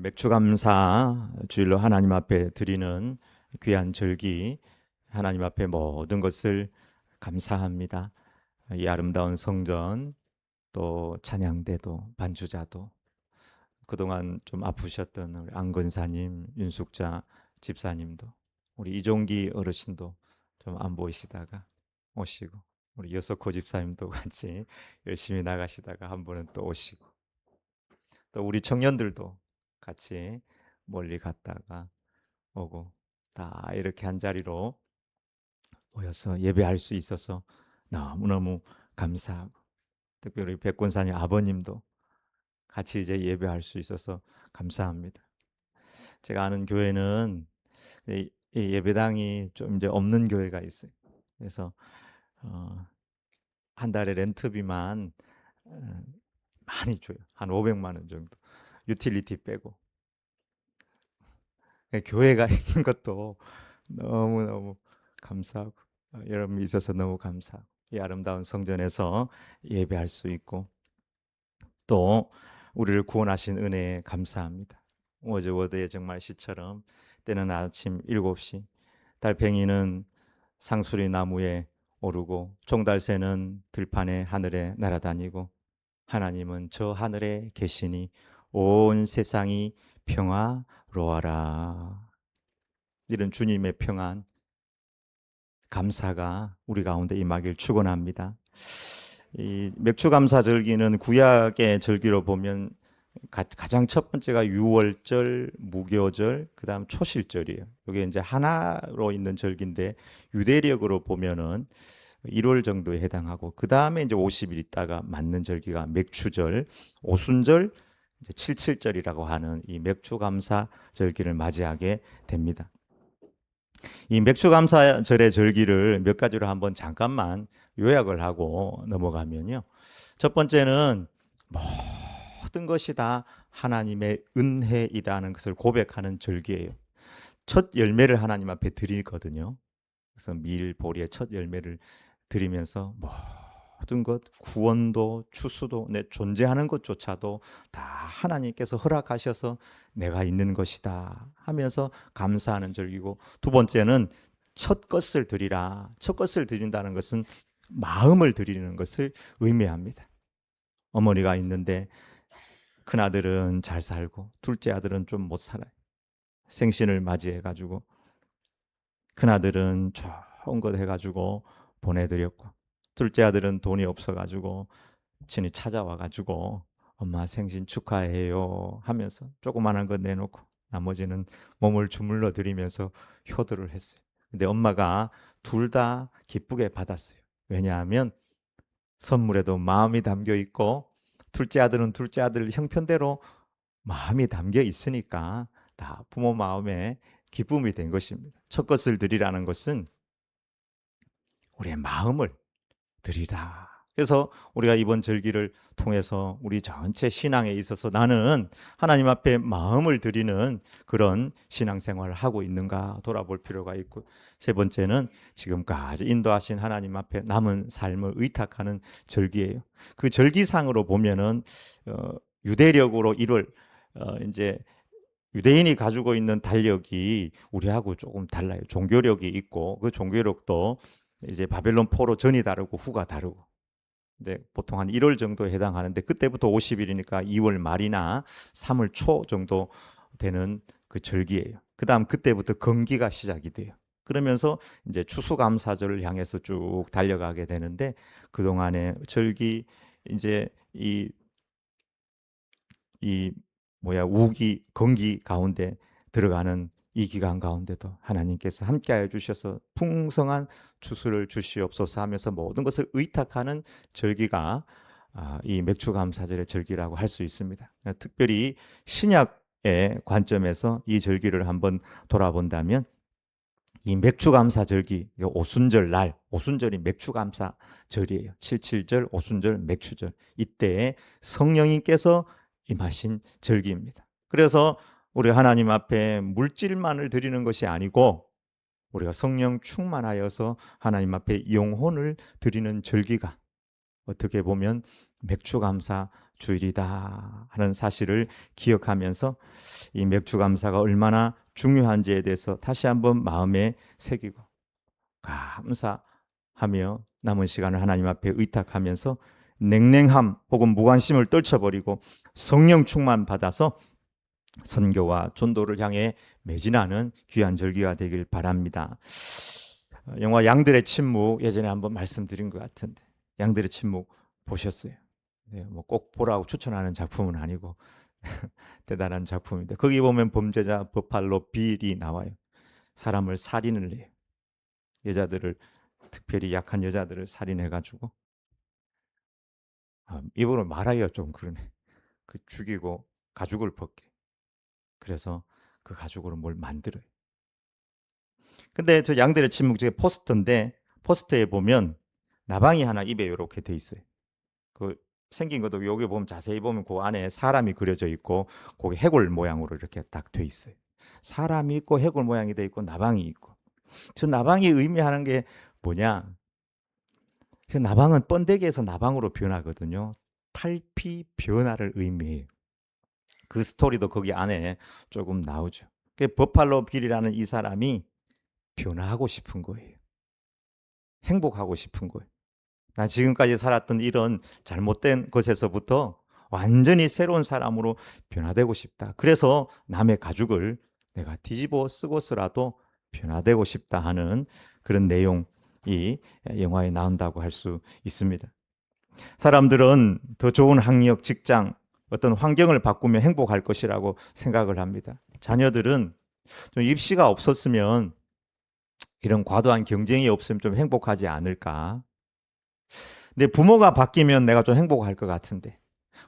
맥주감사 주일로 하나님 앞에 드리는 귀한 절기, 하나님 앞에 모든 것을 감사합니다. 이 아름다운 성전, 또 찬양대도, 반주자도, 그동안 좀 아프셨던 우리 안건사님, 윤숙자 집사님도, 우리 이종기 어르신도 좀 안 보이시다가 오시고, 우리 여석호 집사님도 같이 열심히 나가시다가 한 번은 또 오시고, 또 우리 청년들도 같이 멀리 갔다가 오고, 다 이렇게 한 자리로 모여서 예배할 수 있어서 너무너무 감사하고, 특별히 백권사님 아버님도 같이 이제 예배할 수 있어서 감사합니다. 제가 아는 교회는 이 예배당이 좀 이제 없는 교회가 있어요. 그래서 한 달에 렌트비만 어, 많이 줘요. 한 500만 원 정도. 유틸리티 빼고. 교회가 있는 것도 너무너무 감사하고, 여러분이 있어서 너무 감사하고, 이 아름다운 성전에서 예배할 수 있고, 또 우리를 구원하신 은혜에 감사합니다. 어제 워드의 정말 시처럼 때는 아침 7시, 달팽이는 상수리 나무에 오르고 종달새는 들판에 하늘에 날아다니고, 하나님은 저 하늘에 계시니 온 세상이 평화로워라. 이런 주님의 평안, 감사가 우리 가운데 임하길 축원합니다. 이 맥주감사절기는 구약의 절기로 보면 가장 첫 번째가 유월절, 무교절, 그다음 초실절이에요. 이게 이제 하나로 있는 절기인데 유대력으로 보면은 1월 정도에 해당하고, 그 다음에 이제 50일 있다가 맞는 절기가 맥추절, 오순절, 이제 칠칠절이라고 하는 이 맥주감사 절기를 맞이하게 됩니다. 이 맥주감사절의 절기를 몇 가지로 한번 잠깐만 요약을 하고 넘어가면요. 첫 번째는 모든 것이 다 하나님의 은혜이다는 것을 고백하는 절기예요. 첫 열매를 하나님 앞에 드리거든요. 그래서 밀, 보리의 첫 열매를 드리면서 모든 것, 구원도 추수도, 내 존재하는 것조차도 다 하나님께서 허락하셔서 내가 있는 것이다 하면서 감사하는 절기고, 두 번째는 첫 것을 드리라. 첫 것을 드린다는 것은 마음을 드리는 것을 의미합니다. 어머니가 있는데 큰아들은 잘 살고 둘째 아들은 좀 못 살아요. 생신을 맞이해가지고 큰아들은 좋은 것 해가지고 보내드렸고, 둘째 아들은 돈이 없어가지고 친히 찾아와가지고 엄마 생신 축하해요 하면서 조그만한 거 내놓고 나머지는 몸을 주물러 드리면서 효도를 했어요. 근데 엄마가 둘 다 기쁘게 받았어요. 왜냐하면 선물에도 마음이 담겨 있고, 둘째 아들은 둘째 아들 형편대로 마음이 담겨 있으니까 다 부모 마음에 기쁨이 된 것입니다. 첫 것을 드리라는 것은 우리의 마음을 드리라. 그래서 우리가 이번 절기를 통해서 우리 전체 신앙에 있어서 나는 하나님 앞에 마음을 드리는 그런 신앙생활을 하고 있는가 돌아볼 필요가 있고, 세 번째는 지금까지 인도하신 하나님 앞에 남은 삶을 의탁하는 절기예요. 그 절기상으로 보면은 유대력으로 이룰 이제 유대인이 가지고 있는 달력이 우리하고 조금 달라요. 종교력이 있고, 그 종교력도 이제 바벨론 포로 전이 다르고 후가 다르고. 근데 보통 한 1월 정도에 해당하는데, 그때부터 50일이니까 2월 말이나 3월 초 정도 되는 그 절기예요. 그다음 그때부터 건기가 시작이 돼요. 그러면서 이제 추수감사절을 향해서 쭉 달려가게 되는데, 그동안의 절기, 이제 이 우기 건기 가운데 들어가는 이 기간 가운데도 하나님께서 함께하여 주셔서 풍성한 추수를 주시옵소서 하면서 모든 것을 의탁하는 절기가 이 맥주감사절의 절기라고 할 수 있습니다. 특별히 신약의 관점에서 이 절기를 한번 돌아본다면, 이 맥주감사절기, 오순절 날, 오순절이 맥주감사절이에요. 칠칠절, 오순절, 맥추절, 이때에 성령님께서 임하신 절기입니다. 그래서 우리 하나님 앞에 물질만을 드리는 것이 아니고, 우리가 성령 충만하여서 하나님 앞에 영혼을 드리는 절기가 어떻게 보면 맥주감사 주일이다 하는 사실을 기억하면서 이 맥주 감사가 얼마나 중요한지에 대해서 다시 한번 마음에 새기고 감사하며 남은 시간을 하나님 앞에 의탁하면서 냉랭함 혹은 무관심을 떨쳐버리고 성령 충만 받아서 선교와 전도를 향해 매진하는 귀한 절기가 되길 바랍니다. 영화 양들의 침묵 예전에 한번 말씀드린 것 같은데 양들의 침묵 보셨어요? 네, 뭐 꼭 보라고 추천하는 작품은 아니고 대단한 작품인데 거기 보면 범죄자 버팔로 빌이 나와요. 사람을 살인을 해요. 여자들을 특별히 약한 여자들을 살인해가지고 이분을 말하기가 좀 그러네. 그 죽이고 가죽을 벗게. 그래서 그 가죽으로 뭘 만들어요. 근데 저 양들의 침묵 중에 포스터인데 포스터에 보면 나방이 하나 입에 이렇게 돼 있어요. 그 생긴 것도 여기 보면 자세히 보면 그 안에 사람이 그려져 있고 거기 해골 모양으로 이렇게 딱 돼 있어요. 사람이 있고 해골 모양이 돼 있고 나방이 있고. 저 나방이 의미하는 게 뭐냐? 그 나방은 번데기에서 나방으로 변하거든요. 탈피 변화를 의미해요. 그 스토리도 거기 안에 조금 나오죠. 그 버팔로 빌이라는 이 사람이 변화하고 싶은 거예요. 행복하고 싶은 거예요. 나 지금까지 살았던 이런 잘못된 것에서부터 완전히 새로운 사람으로 변화되고 싶다. 그래서 남의 가죽을 내가 뒤집어 쓰고서라도 변화되고 싶다 하는 그런 내용이 영화에 나온다고 할 수 있습니다. 사람들은 더 좋은 학력, 직장, 어떤 환경을 바꾸면 행복할 것이라고 생각을 합니다. 자녀들은 좀 입시가 없었으면 이런 과도한 경쟁이 없으면 좀 행복하지 않을까. 근데 부모가 바뀌면 내가 좀 행복할 것 같은데.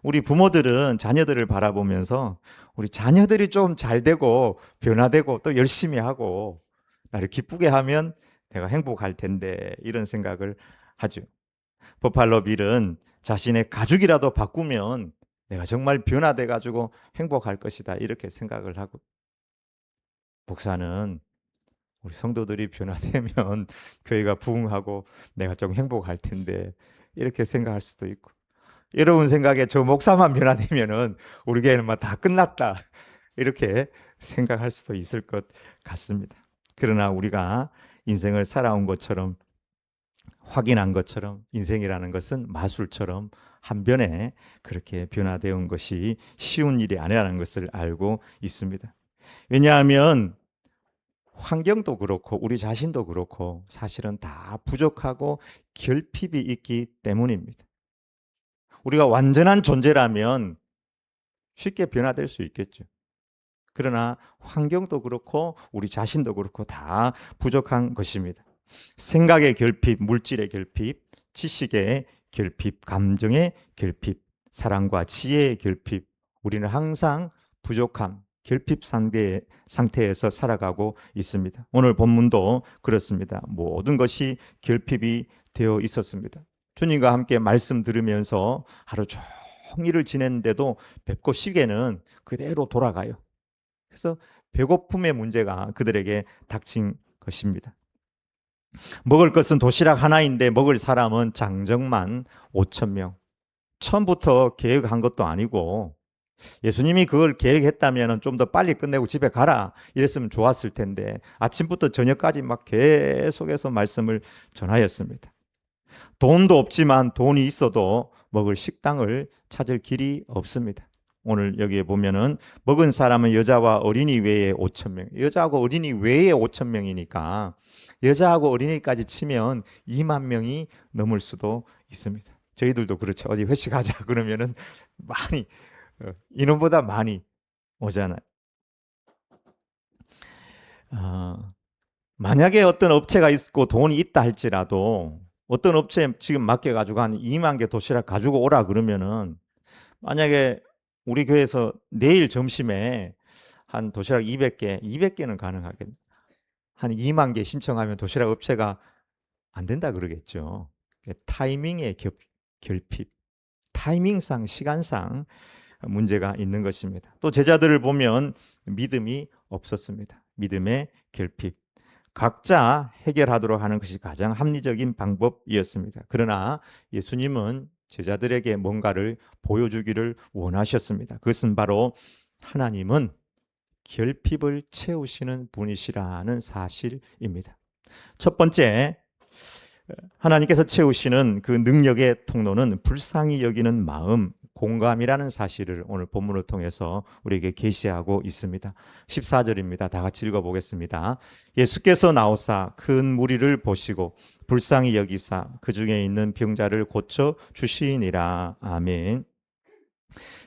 우리 부모들은 자녀들을 바라보면서 우리 자녀들이 좀 잘 되고 변화되고 또 열심히 하고 나를 기쁘게 하면 내가 행복할 텐데 이런 생각을 하죠. 버팔로 빌은 자신의 가죽이라도 바꾸면 내가 정말 변화돼 가지고 행복할 것이다 이렇게 생각을 하고 목사는 우리 성도들이 변화되면 교회가 부흥하고 내가 좀 행복할 텐데 이렇게 생각할 수도 있고 여러분 생각에 저 목사만 변화되면은 우리 교회는 막 다 끝났다 이렇게 생각할 수도 있을 것 같습니다. 그러나 우리가 인생을 살아온 것처럼 확인한 것처럼 인생이라는 것은 마술처럼 한 변에 그렇게 변화되어 것이 쉬운 일이 아니라는 것을 알고 있습니다. 왜냐하면 환경도 그렇고 우리 자신도 그렇고 사실은 다 부족하고 결핍이 있기 때문입니다. 우리가 완전한 존재라면 쉽게 변화될 수 있겠죠. 그러나 환경도 그렇고 우리 자신도 그렇고 다 부족한 것입니다. 생각의 결핍, 물질의 결핍, 지식의 결핍, 감정의 결핍, 사랑과 지혜의 결핍, 우리는 항상 부족함, 결핍 상태에서 살아가고 있습니다. 오늘 본문도 그렇습니다. 모든 것이 결핍이 되어 있었습니다. 주님과 함께 말씀 들으면서 하루 종일을 지냈는데도 뵙고 시계는 그대로 돌아가요. 그래서 배고픔의 문제가 그들에게 닥친 것입니다. 먹을 것은 도시락 하나인데 먹을 사람은 장정만 5천 명. 처음부터 계획한 것도 아니고 예수님이 그걸 계획했다면 좀 더 빨리 끝내고 집에 가라 이랬으면 좋았을 텐데 아침부터 저녁까지 막 계속해서 말씀을 전하였습니다. 돈도 없지만 돈이 있어도 먹을 식당을 찾을 길이 없습니다. 오늘 여기에 보면은 먹은 사람은 여자와 어린이 외에 5천 명. 여자하고 어린이 외에 5천 명이니까 여자하고 어린이까지 치면 2만 명이 넘을 수도 있습니다. 저희들도 그렇죠. 어디 회식하자 그러면은 많이 인원보다 많이 오잖아요. 만약에 어떤 업체가 있고 돈이 있다 할지라도 어떤 업체에 지금 맡겨가지고 한 2만 개 도시락 가지고 오라 그러면은 만약에 우리 교회에서 내일 점심에 한 도시락 200개, 200개는 가능하겠네. 한 2만 개 신청하면 도시락 업체가 안 된다 그러겠죠. 타이밍의 결핍, 타이밍상, 시간상 문제가 있는 것입니다. 또 제자들을 보면 믿음이 없었습니다. 믿음의 결핍. 각자 해결하도록 하는 것이 가장 합리적인 방법이었습니다. 그러나 예수님은 제자들에게 뭔가를 보여주기를 원하셨습니다. 그것은 바로 하나님은 결핍을 채우시는 분이시라는 사실입니다. 첫 번째, 하나님께서 채우시는 그 능력의 통로는 불쌍히 여기는 마음, 공감이라는 사실을 오늘 본문을 통해서 우리에게 계시하고 있습니다. 14절입니다. 다 같이 읽어보겠습니다. 예수께서 나오사 큰 무리를 보시고 불쌍히 여기사 그 중에 있는 병자를 고쳐 주시니라. 아멘.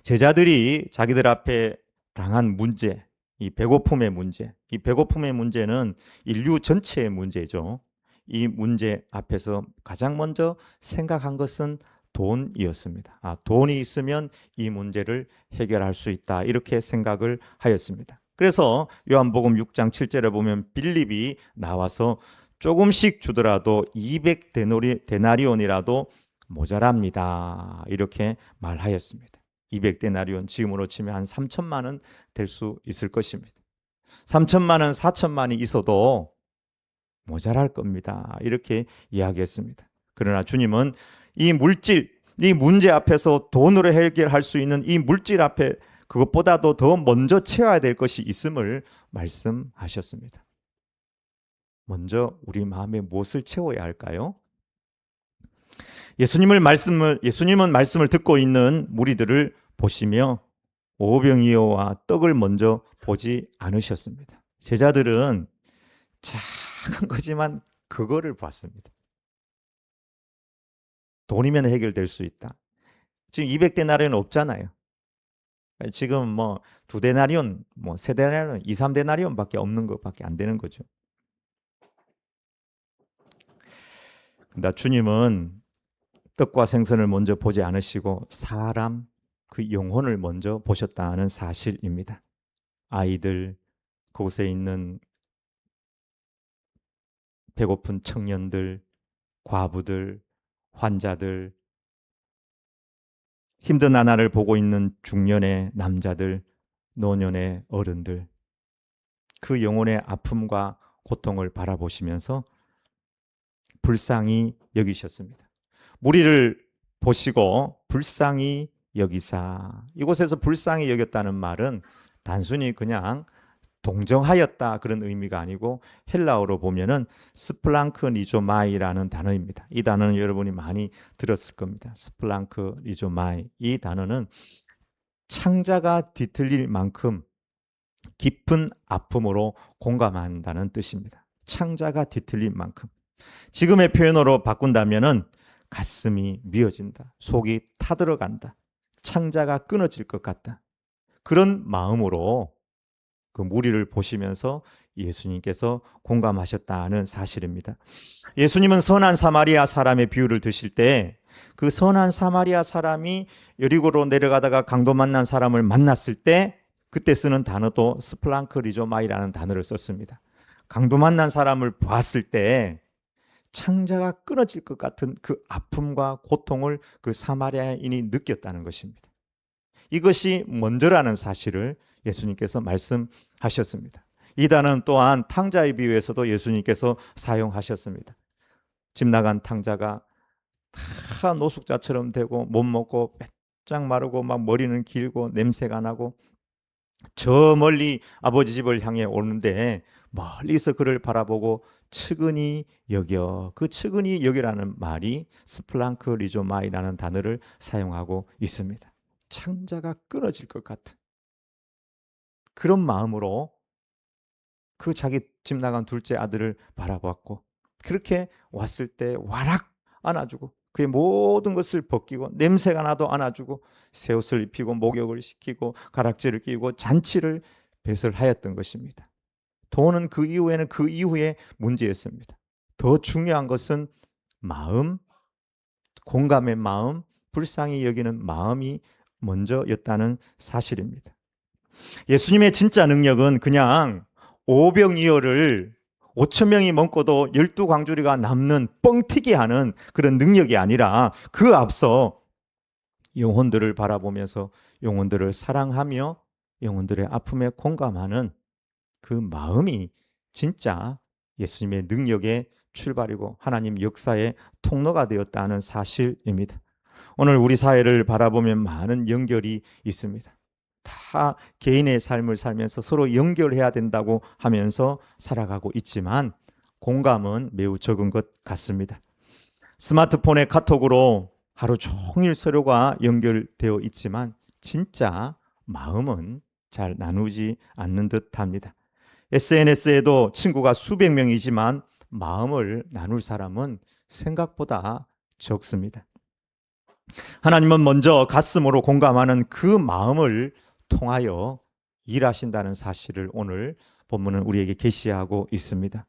제자들이 자기들 앞에 당한 문제, 이 배고픔의 문제, 이 배고픔의 문제는 인류 전체의 문제죠. 이 문제 앞에서 가장 먼저 생각한 것은 돈이었습니다. 돈이 있으면 이 문제를 해결할 수 있다. 이렇게 생각을 하였습니다. 그래서 요한복음 6장 7절에 보면 빌립이 나와서 조금씩 주더라도 200데나리온이라도 모자랍니다. 이렇게 말하였습니다. 200데나리온 지금으로 치면 한 3천만 원 될 수 있을 것입니다. 3천만 원, 4천만이 있어도 모자랄 겁니다. 이렇게 이야기했습니다. 그러나 주님은 이 물질, 이 문제 앞에서 돈으로 해결할 수 있는 이 물질 앞에 그것보다도 더 먼저 채워야 될 것이 있음을 말씀하셨습니다. 먼저 우리 마음에 무엇을 채워야 할까요? 예수님은 말씀을 듣고 있는 무리들을 보시며 오병이어와 떡을 먼저 보지 않으셨습니다. 제자들은 작은 거지만 그거를 봤습니다. 돈이면 해결될 수 있다. 지금 200데나리온 없잖아요. 지금 뭐 2데나리온, 뭐 3데나리온, 2, 3데나리온밖에 없는 것밖에 안 되는 거죠. 근데 주님은 떡과 생선을 먼저 보지 않으시고 사람, 그 영혼을 먼저 보셨다는 사실입니다. 아이들, 그곳에 있는 배고픈 청년들, 과부들, 환자들, 힘든 나날을 보고 있는 중년의 남자들, 노년의 어른들, 그 영혼의 아픔과 고통을 바라보시면서 불쌍히 여기셨습니다. 무리를 보시고 불쌍히 여기사. 이곳에서 불쌍히 여겼다는 말은 단순히 그냥 동정하였다 그런 의미가 아니고 헬라어로 보면은 스플랑크니조마이라는 단어입니다. 이 단어는 여러분이 많이 들었을 겁니다. 스플랑크니조마이. 이 단어는 창자가 뒤틀릴 만큼 깊은 아픔으로 공감한다는 뜻입니다. 창자가 뒤틀릴 만큼. 지금의 표현으로 바꾼다면은 가슴이 미어진다. 속이 타들어간다. 창자가 끊어질 것 같다. 그런 마음으로 그 무리를 보시면서 예수님께서 공감하셨다는 사실입니다. 예수님은 선한 사마리아 사람의 비유를 드실 때 그 선한 사마리아 사람이 여리고로 내려가다가 강도 만난 사람을 만났을 때 그때 쓰는 단어도 스플랑크리조마이라는 단어를 썼습니다. 강도 만난 사람을 보았을 때 창자가 끊어질 것 같은 그 아픔과 고통을 그 사마리아인이 느꼈다는 것입니다. 이것이 먼저라는 사실을 예수님께서 말씀하셨습니다. 이 단어는 또한 탕자의 비유에서도 예수님께서 사용하셨습니다. 집 나간 탕자가 다 노숙자처럼 되고 못 먹고 빼짝 마르고 막 머리는 길고 냄새가 나고 저 멀리 아버지 집을 향해 오는데 멀리서 그를 바라보고 측은히 여겨. 그 측은히 여기라는 말이 스플랑크 리조마이라는 단어를 사용하고 있습니다. 창자가 끊어질 것 같은 그런 마음으로 그 자기 집 나간 둘째 아들을 바라봤고 그렇게 왔을 때 와락 안아주고 그의 모든 것을 벗기고 냄새가 나도 안아주고 새 옷을 입히고 목욕을 시키고 가락지를 끼고 잔치를 배설하였던 것입니다. 돈은 그 이후에는 그 이후의 문제였습니다. 더 중요한 것은 마음, 공감의 마음, 불쌍히 여기는 마음이 먼저였다는 사실입니다. 예수님의 진짜 능력은 그냥 오병이어를 5천 명이 먹고도 12광주리가 남는 뻥튀기 하는 그런 능력이 아니라 그 앞서 영혼들을 바라보면서 영혼들을 사랑하며 영혼들의 아픔에 공감하는 그 마음이 진짜 예수님의 능력의 출발이고 하나님 역사의 통로가 되었다는 사실입니다. 오늘 우리 사회를 바라보면 많은 연결이 있습니다. 다 개인의 삶을 살면서 서로 연결해야 된다고 하면서 살아가고 있지만 공감은 매우 적은 것 같습니다. 스마트폰의 카톡으로 하루 종일 서로가 연결되어 있지만 진짜 마음은 잘 나누지 않는 듯합니다. SNS에도 친구가 수백 명이지만 마음을 나눌 사람은 생각보다 적습니다. 하나님은 먼저 가슴으로 공감하는 그 마음을 통하여 일하신다는 사실을 오늘 본문은 우리에게 계시하고 있습니다.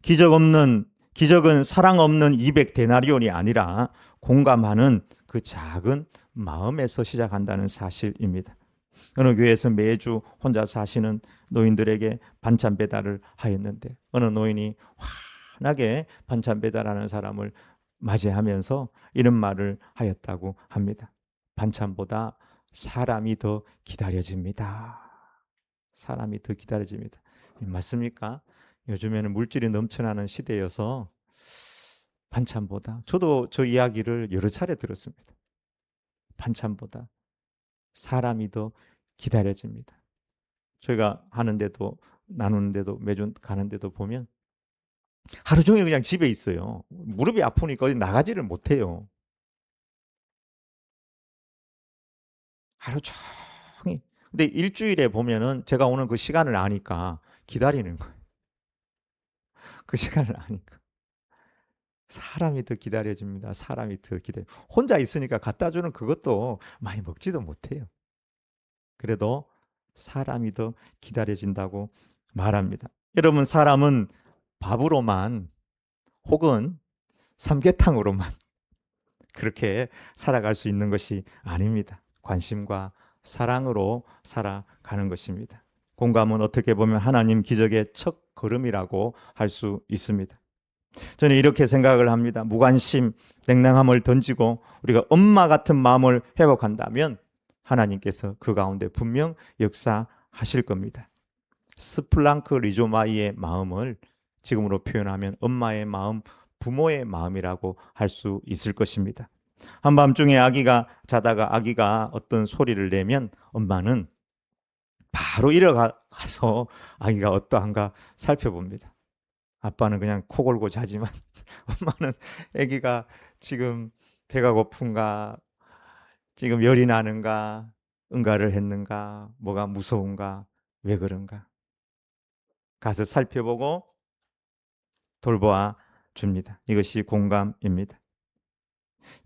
기적은 사랑 없는 200데나리온이 아니라 공감하는 그 작은 마음에서 시작한다는 사실입니다. 어느 교회에서 매주 혼자 사시는 노인들에게 반찬 배달을 하였는데 어느 노인이 환하게 반찬 배달하는 사람을 맞이하면서 이런 말을 하였다고 합니다. 반찬보다 사람이 더 기다려집니다. 사람이 더 기다려집니다. 맞습니까? 요즘에는 물질이 넘쳐나는 시대여서 반찬보다, 저도 저 이야기를 여러 차례 들었습니다. 반찬보다 사람이 더 기다려집니다. 저희가 하는데도 나누는데도 매주 가는데도 보면 하루 종일 그냥 집에 있어요. 무릎이 아프니까 어디 나가지를 못해요. 하루 종일. 근데 일주일에 보면은 제가 오는 그 시간을 아니까 기다리는 거예요. 그 시간을 아니까. 사람이 더 기다려집니다. 사람이 더 기다려. 혼자 있으니까 갖다 주는 그것도 많이 먹지도 못해요. 그래도 사람이 더 기다려진다고 말합니다. 여러분, 사람은 밥으로만 혹은 삼계탕으로만 그렇게 살아갈 수 있는 것이 아닙니다. 관심과 사랑으로 살아가는 것입니다. 공감은 어떻게 보면 하나님 기적의 첫 걸음이라고 할 수 있습니다. 저는 이렇게 생각을 합니다. 무관심, 냉랭함을 던지고 우리가 엄마 같은 마음을 회복한다면 하나님께서 그 가운데 분명 역사하실 겁니다. 스플랑크 리조마이의 마음을 지금으로 표현하면 엄마의 마음, 부모의 마음이라고 할 수 있을 것입니다. 한밤중에 아기가 자다가 아기가 어떤 소리를 내면 엄마는 바로 일어가서 아기가 어떠한가 살펴봅니다. 아빠는 그냥 코 골고 자지만 엄마는 아기가 지금 배가 고픈가, 지금 열이 나는가, 응가를 했는가, 뭐가 무서운가, 왜 그런가 가서 살펴보고 돌보아 줍니다. 이것이 공감입니다.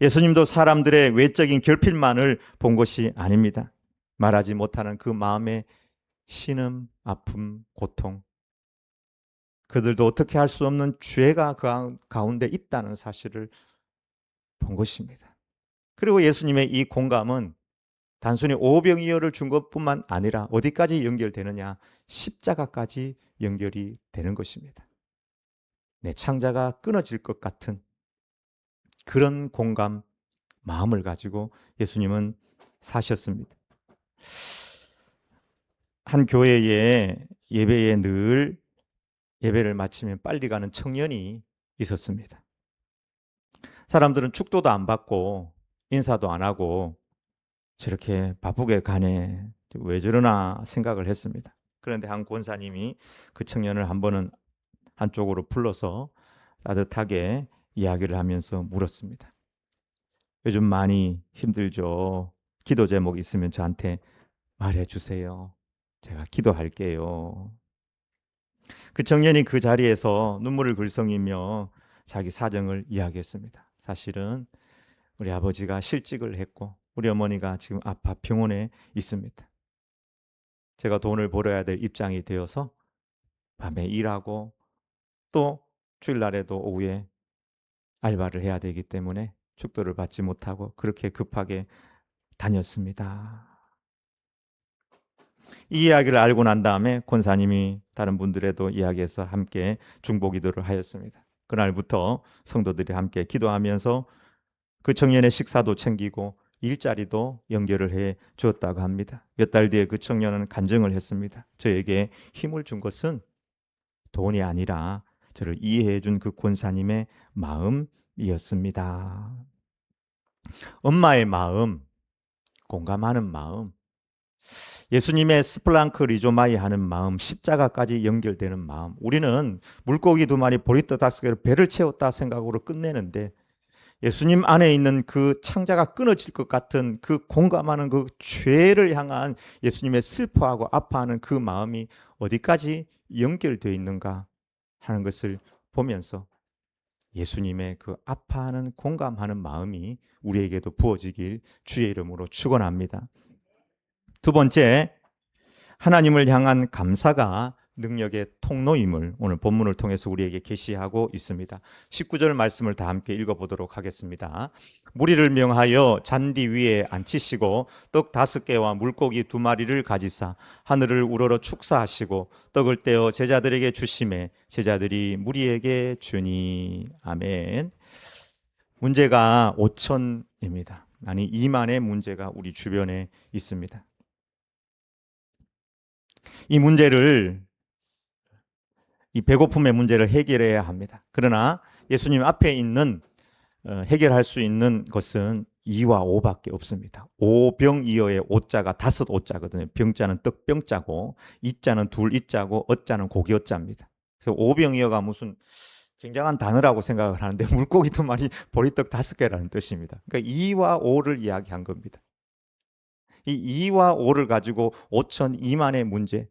예수님도 사람들의 외적인 결핍만을 본 것이 아닙니다. 말하지 못하는 그 마음의 신음, 아픔, 고통, 그들도 어떻게 할 수 없는 죄가 그 가운데 있다는 사실을 본 것입니다. 그리고 예수님의 이 공감은 단순히 오병이어를 준 것뿐만 아니라 어디까지 연결되느냐? 십자가까지 연결이 되는 것입니다. 내 창자가 끊어질 것 같은 그런 공감, 마음을 가지고 예수님은 사셨습니다. 한 교회에 예배에 늘 예배를 마치면 빨리 가는 청년이 있었습니다. 사람들은 축도도 안 받고 인사도 안 하고 저렇게 바쁘게 가네, 왜 저러나 생각을 했습니다. 그런데 한 권사님이 그 청년을 한 번은 한쪽으로 불러서 따뜻하게 이야기를 하면서 물었습니다. 요즘 많이 힘들죠? 기도 제목 있으면 저한테 말해주세요. 제가 기도할게요. 그 청년이 그 자리에서 눈물을 글썽이며 자기 사정을 이야기했습니다. 사실은 우리 아버지가 실직을 했고 우리 어머니가 지금 아파 병원에 있습니다. 제가 돈을 벌어야 될 입장이 되어서 밤에 일하고 또 주일날에도 오후에 알바를 해야 되기 때문에 축도를 받지 못하고 그렇게 급하게 다녔습니다. 이 이야기를 알고 난 다음에 권사님이 다른 분들에도 이야기해서 함께 중보기도를 하였습니다. 그날부터 성도들이 함께 기도하면서 그 청년의 식사도 챙기고 일자리도 연결을 해 주었다고 합니다. 몇 달 뒤에 그 청년은 간증을 했습니다. 저에게 힘을 준 것은 돈이 아니라 저를 이해해 준 그 권사님의 마음이었습니다. 엄마의 마음, 공감하는 마음, 예수님의 스플랑크 리조마이 하는 마음, 십자가까지 연결되는 마음. 우리는 물고기 2마리, 보리떡 5개로 배를 채웠다 생각으로 끝내는데 예수님 안에 있는 그 창자가 끊어질 것 같은 그 공감하는 그 죄를 향한 예수님의 슬퍼하고 아파하는 그 마음이 어디까지 연결되어 있는가 하는 것을 보면서 예수님의 그 아파하는 공감하는 마음이 우리에게도 부어지길 주의 이름으로 축원합니다. 두 번째, 하나님을 향한 감사가 능력의 통로임을 오늘 본문을 통해서 우리에게 계시하고 있습니다. 19절 말씀을 다 함께 읽어보도록 하겠습니다. 무리를 명하여 잔디 위에 앉히시고 떡 5개와 물고기 2마리를 가지사 하늘을 우러러 축사하시고 떡을 떼어 제자들에게 주심에 제자들이 무리에게 주니. 아멘. 문제가 5천입니다. 아니 2만의 문제가 우리 주변에 있습니다. 이 문제를, 이 배고픔의 문제를 해결해야 합니다. 그러나 예수님 앞에 있는 해결할 수 있는 것은 2와 5밖에 없습니다. 오병이어의 오자가 5오자거든요. 병자는 떡병자고 이자는 둘이자고 어자는 고기어자입니다. 그래서 오병이어가 무슨 굉장한 단어라고 생각을 하는데 물고기 2마리, 보리떡 5개라는 뜻입니다. 그러니까 2와 5를 이야기한 겁니다. 이 2와 5를 가지고 5천 2만의 문제,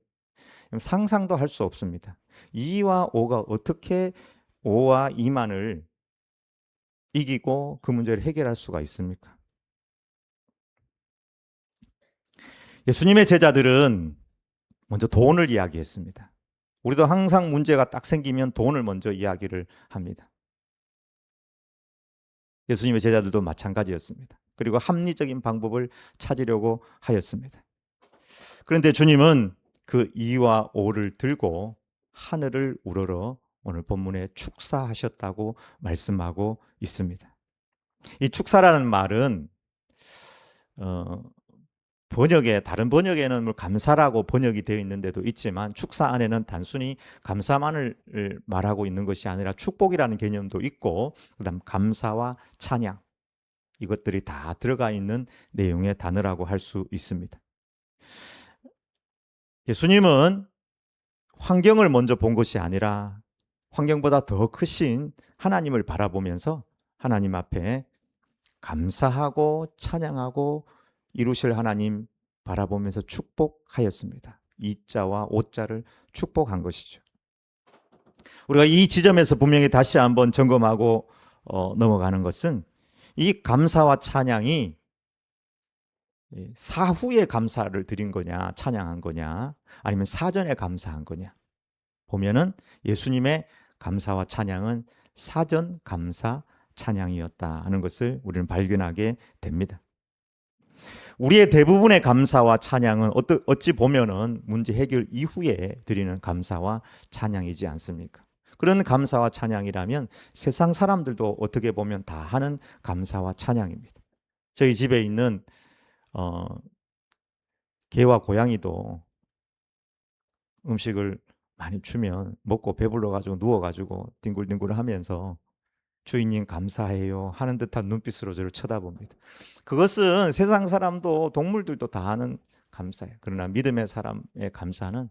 상상도 할 수 없습니다. 2와 5가 어떻게 5와 2만을 이기고 그 문제를 해결할 수가 있습니까? 예수님의 제자들은 먼저 돈을 이야기했습니다. 우리도 항상 문제가 딱 생기면 돈을 먼저 이야기를 합니다. 예수님의 제자들도 마찬가지였습니다. 그리고 합리적인 방법을 찾으려고 하였습니다. 그런데 주님은 그 2와 5를 들고 하늘을 우러러 오늘 본문에 축사하셨다고 말씀하고 있습니다. 이 축사라는 말은 번역에, 다른 번역에는 감사라고 번역이 되어 있는데도 있지만 축사 안에는 단순히 감사만을 말하고 있는 것이 아니라 축복이라는 개념도 있고 그다음 감사와 찬양, 이것들이 다 들어가 있는 내용의 단어라고 할 수 있습니다. 예수님은 환경을 먼저 본 것이 아니라 환경보다 더 크신 하나님을 바라보면서 하나님 앞에 감사하고 찬양하고 이루실 하나님 바라보면서 축복하였습니다. 이자와 오자를 축복한 것이죠. 우리가 이 지점에서 분명히 다시 한번 점검하고 넘어가는 것은 이 감사와 찬양이 사후에 감사를 드린 거냐, 찬양한 거냐, 아니면 사전에 감사한 거냐. 보면은 예수님의 감사와 찬양은 사전 감사 찬양이었다 하는 것을 우리는 발견하게 됩니다. 우리의 대부분의 감사와 찬양은 어찌 보면은 문제 해결 이후에 드리는 감사와 찬양이지 않습니까? 그런 감사와 찬양이라면 세상 사람들도 어떻게 보면 다 하는 감사와 찬양입니다. 저희 집에 있는 개와 고양이도 음식을 많이 주면 먹고 배불러가지고 누워가지고 뒹굴뒹굴 하면서 주인님 감사해요 하는 듯한 눈빛으로 저를 쳐다봅니다. 그것은 세상 사람도 동물들도 다 하는 감사예요. 그러나 믿음의 사람의 감사는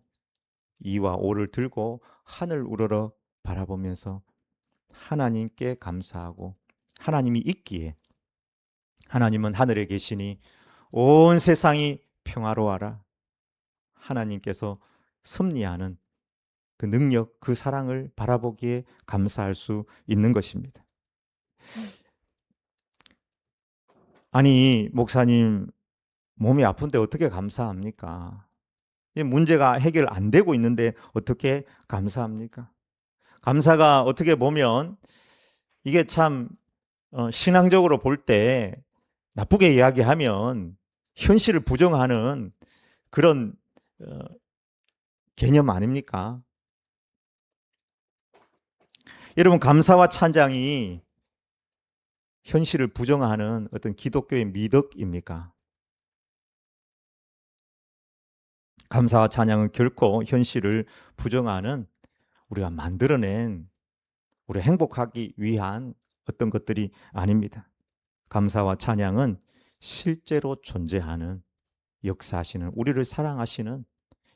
2와 5를 들고 하늘 우러러 바라보면서 하나님께 감사하고 하나님이 있기에 하나님은 하늘에 계시니 온 세상이 평화로워라. 하나님께서 섭리하는 그 능력, 그 사랑을 바라보기에 감사할 수 있는 것입니다. 아니, 목사님, 몸이 아픈데 어떻게 감사합니까? 문제가 해결 안 되고 있는데 어떻게 감사합니까? 감사가 어떻게 보면 이게 참 신앙적으로 볼 때 나쁘게 이야기하면 현실을 부정하는 그런 개념 아닙니까? 여러분, 감사와 찬양이 현실을 부정하는 어떤 기독교의 미덕입니까? 감사와 찬양은 결코 현실을 부정하는 우리가 만들어낸 우리 행복하기 위한 어떤 것들이 아닙니다. 감사와 찬양은 실제로 존재하는, 역사하시는, 우리를 사랑하시는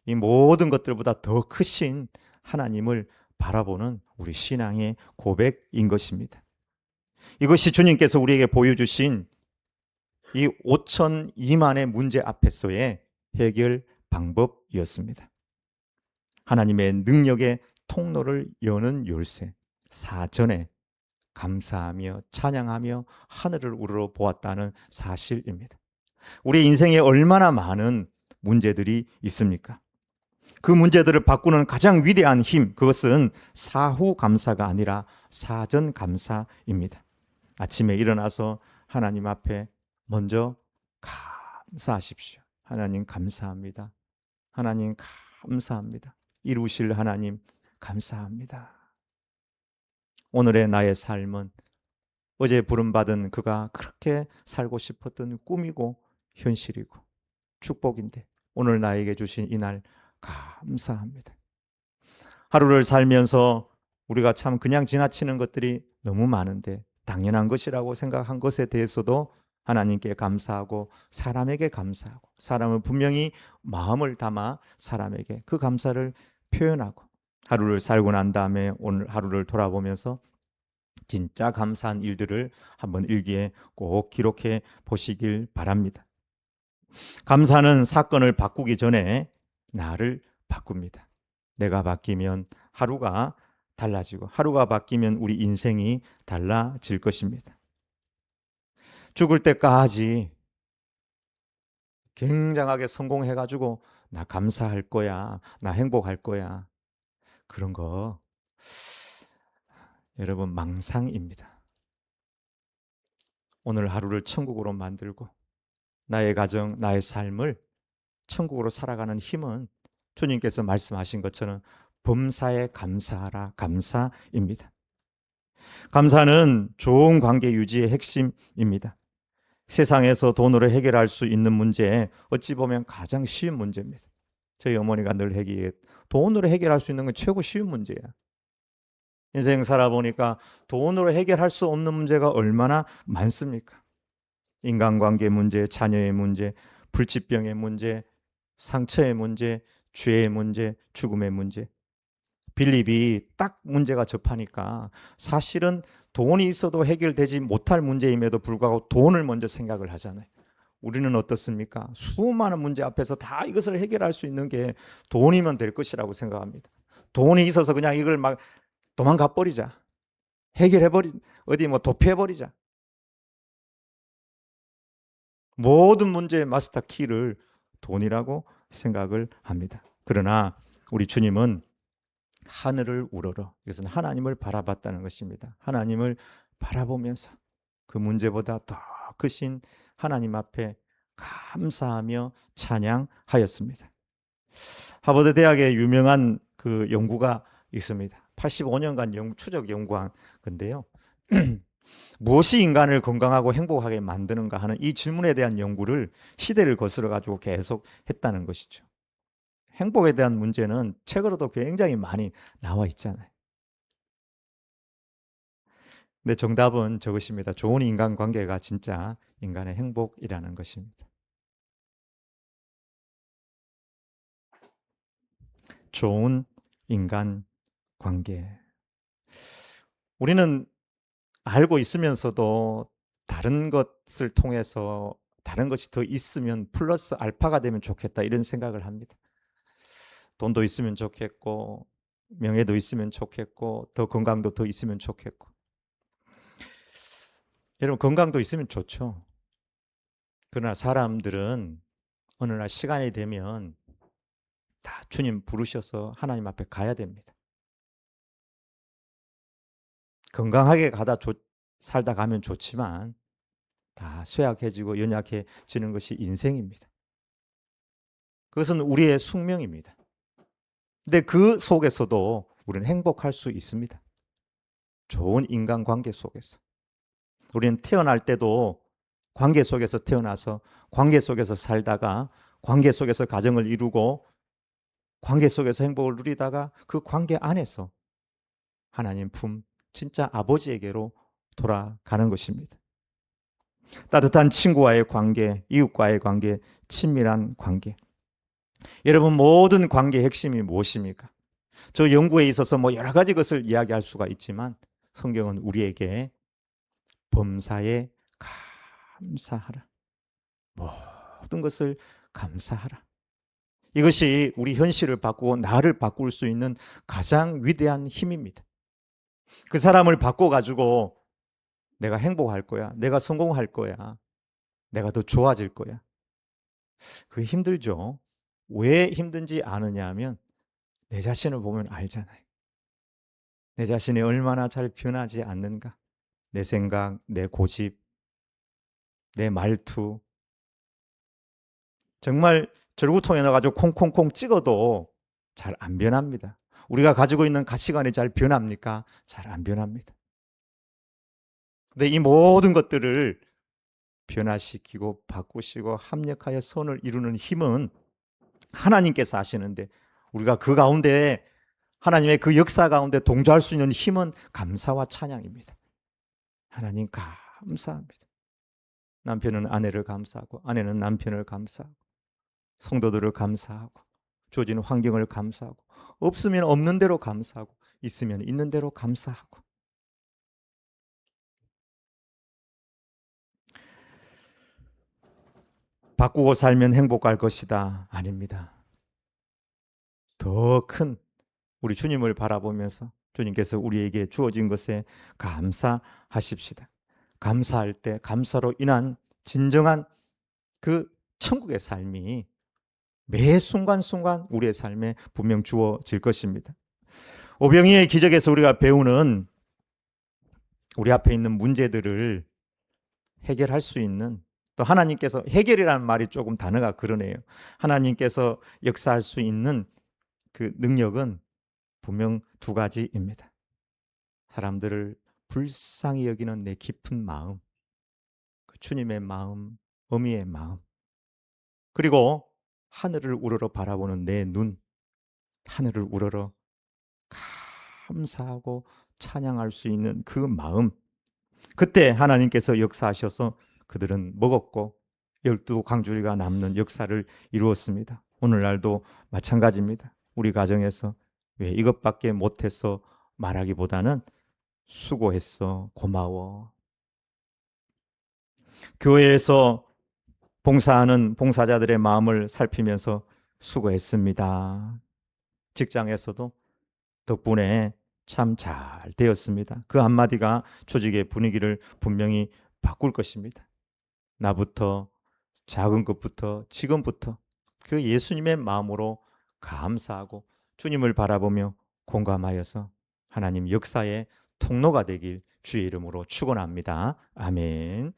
이 모든 것들보다 더 크신 하나님을 바라보는 우리 신앙의 고백인 것입니다. 이것이 주님께서 우리에게 보여주신 이 5천 2만의 문제 앞에서의 해결 방법이었습니다. 하나님의 능력의 통로를 여는 열쇠, 사전에 감사하며 찬양하며 하늘을 우러러 보았다는 사실입니다. 우리 인생에 얼마나 많은 문제들이 있습니까? 그 문제들을 바꾸는 가장 위대한 힘, 그것은 사후 감사가 아니라 사전 감사입니다. 아침에 일어나서 하나님 앞에 먼저 감사하십시오. 하나님 감사합니다. 하나님 감사합니다. 이루실 하나님 감사합니다. 오늘의 나의 삶은 어제 부름받은 그가 그렇게 살고 싶었던 꿈이고 현실이고 축복인데 오늘 나에게 주신 이 날 감사합니다. 하루를 살면서 우리가 참 그냥 지나치는 것들이 너무 많은데 당연한 것이라고 생각한 것에 대해서도 하나님께 감사하고 사람에게 감사하고 사람은 분명히 마음을 담아 사람에게 그 감사를 표현하고 하루를 살고 난 다음에 오늘 하루를 돌아보면서 진짜 감사한 일들을 한번 일기에 꼭 기록해 보시길 바랍니다. 감사는 사건을 바꾸기 전에 나를 바꿉니다. 내가 바뀌면 하루가 달라지고 하루가 바뀌면 우리 인생이 달라질 것입니다. 죽을 때까지 굉장하게 성공해가지고 나 감사할 거야, 나 행복할 거야, 그런 거 여러분 망상입니다. 오늘 하루를 천국으로 만들고 나의 가정, 나의 삶을 천국으로 살아가는 힘은 주님께서 말씀하신 것처럼 범사에 감사하라, 감사입니다. 감사는 좋은 관계 유지의 핵심입니다. 세상에서 돈으로 해결할 수 있는 문제, 어찌 보면 가장 쉬운 문제입니다. 저희 어머니가 늘 얘기해, 돈으로 해결할 수 있는 건 최고 쉬운 문제야. 인생 살아보니까 돈으로 해결할 수 없는 문제가 얼마나 많습니까? 인간관계 문제, 자녀의 문제, 불치병의 문제, 상처의 문제, 죄의 문제, 죽음의 문제. 빌립이 딱 문제가 접하니까 사실은 돈이 있어도 해결되지 못할 문제임에도 불구하고 돈을 먼저 생각을 하잖아요. 우리는 어떻습니까? 수많은 문제 앞에서 다 이것을 해결할 수 있는 게 돈이면 될 것이라고 생각합니다. 돈이 있어서 그냥 이걸 막 도망가 버리자. 어디 뭐 도피해 버리자. 모든 문제의 마스터 키를 돈이라고 생각을 합니다. 그러나 우리 주님은 하늘을 우러러, 이것은 하나님을 바라봤다는 것입니다. 하나님을 바라보면서 그 문제보다 더 크신 하나님 앞에 감사하며 찬양하였습니다. 하버드 대학에 유명한 그 연구가 있습니다. 85년간 추적 연구한 건데요. 무엇이 인간을 건강하고 행복하게 만드는가 하는 이 질문에 대한 연구를 시대를 거슬러 가지고 계속 했다는 것이죠. 행복에 대한 문제는 책으로도 굉장히 많이 나와 있잖아요. 근데 정답은 저것입니다. 좋은 인간관계가 진짜 인간의 행복이라는 것입니다. 좋은 인간관계. 우리는 알고 있으면서도 다른 것을 통해서 다른 것이 더 있으면 플러스 알파가 되면 좋겠다 이런 생각을 합니다. 돈도 있으면 좋겠고 명예도 있으면 좋겠고 더 건강도 더 있으면 좋겠고. 여러분 건강도 있으면 좋죠. 그러나 사람들은 어느 날 시간이 되면 다 주님 부르셔서 하나님 앞에 가야 됩니다. 건강하게 살다 가면 좋지만 다 쇠약해지고 연약해지는 것이 인생입니다. 그것은 우리의 숙명입니다. 근데 그 속에서도 우리는 행복할 수 있습니다. 좋은 인간관계 속에서. 우리는 태어날 때도 관계 속에서 태어나서 관계 속에서 살다가 관계 속에서 가정을 이루고 관계 속에서 행복을 누리다가 그 관계 안에서 하나님 품 진짜 아버지에게로 돌아가는 것입니다. 따뜻한 친구와의 관계, 이웃과의 관계, 친밀한 관계. 여러분, 모든 관계의 핵심이 무엇입니까? 저 연구에 있어서 뭐 여러 가지 것을 이야기할 수가 있지만 성경은 우리에게 범사에 감사하라. 모든 것을 감사하라. 이것이 우리 현실을 바꾸고 나를 바꿀 수 있는 가장 위대한 힘입니다. 그 사람을 바꿔가지고 내가 행복할 거야. 내가 성공할 거야. 내가 더 좋아질 거야. 그게 힘들죠. 왜 힘든지 아느냐 하면 내 자신을 보면 알잖아요. 내 자신이 얼마나 잘 변하지 않는가. 내 생각, 내 고집, 내 말투. 정말 절구통에 넣어가지고 콩콩콩 찍어도 잘 안 변합니다. 우리가 가지고 있는 가치관이 잘 변합니까? 잘 안 변합니다. 근데 이 모든 것들을 변화시키고 바꾸시고 합력하여 선을 이루는 힘은 하나님께서 하시는데 우리가 그 가운데 하나님의 그 역사 가운데 동조할 수 있는 힘은 감사와 찬양입니다. 하나님 감사합니다. 남편은 아내를 감사하고 아내는 남편을 감사하고 성도들을 감사하고 주어지는 환경을 감사하고 없으면 없는 대로 감사하고 있으면 있는 대로 감사하고 바꾸고 살면 행복할 것이다. 아닙니다. 더 큰 우리 주님을 바라보면서 주님께서 우리에게 주어진 것에 감사하십시다. 감사할 때 감사로 인한 진정한 그 천국의 삶이 매 순간순간 우리의 삶에 분명 주어질 것입니다. 오병이의 기적에서 우리가 배우는 우리 앞에 있는 문제들을 해결할 수 있는 또 하나님께서 해결이라는 말이 조금 단어가 그러네요. 하나님께서 역사할 수 있는 그 능력은 분명 두 가지입니다. 사람들을 불쌍히 여기는 내 깊은 마음, 그 주님의 마음, 어미의 마음, 그리고 하늘을 우러러 바라보는 내 눈, 하늘을 우러러 감사하고 찬양할 수 있는 그 마음. 그때 하나님께서 역사하셔서 그들은 먹었고 12광주리가 남는 역사를 이루었습니다. 오늘날도 마찬가지입니다. 우리 가정에서 왜 이것밖에 못해서 말하기보다는 수고했어, 고마워. 교회에서 봉사하는 봉사자들의 마음을 살피면서 수고했습니다. 직장에서도 덕분에 참 잘 되었습니다. 그 한마디가 조직의 분위기를 분명히 바꿀 것입니다. 나부터, 작은 것부터, 지금부터 그 예수님의 마음으로 감사하고 주님을 바라보며 공감하여서 하나님 역사의 통로가 되길 주의 이름으로 축원합니다. 아멘.